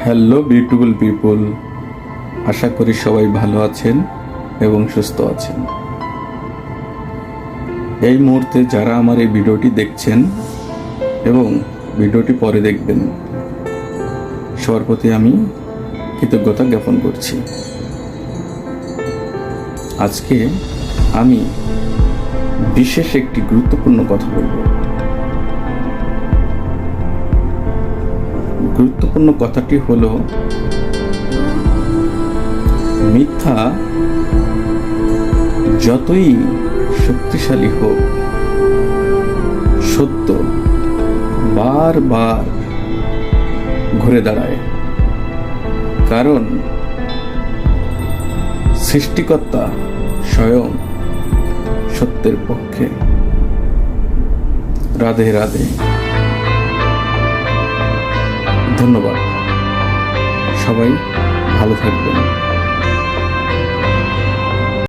Hello beautiful people, আশা করি সবাই ভালো আছেন এবং সুস্থ আছেন। এই মুহূর্তে যারা আমার এই ভিডিওটি দেখছেন এবং ভিডিওটি পরে দেখবেন, সবার প্রতি আমি কৃতজ্ঞতা জ্ঞাপন করছি। আজকে আমি বিশেষ একটি গুরুত্বপূর্ণ কথা বলবো। গুরুত্বপূর্ণ কথাটি হলো, মিথ্যা যতই শক্তিশালী হোক, সত্য বারবার ঘুরে দাঁড়ায়। কারণ সৃষ্টিকর্তা স্বয়ং সত্যের পক্ষে। রাধে রাধে। ধন্যবাদ। সবাই ভালো থাকবেন।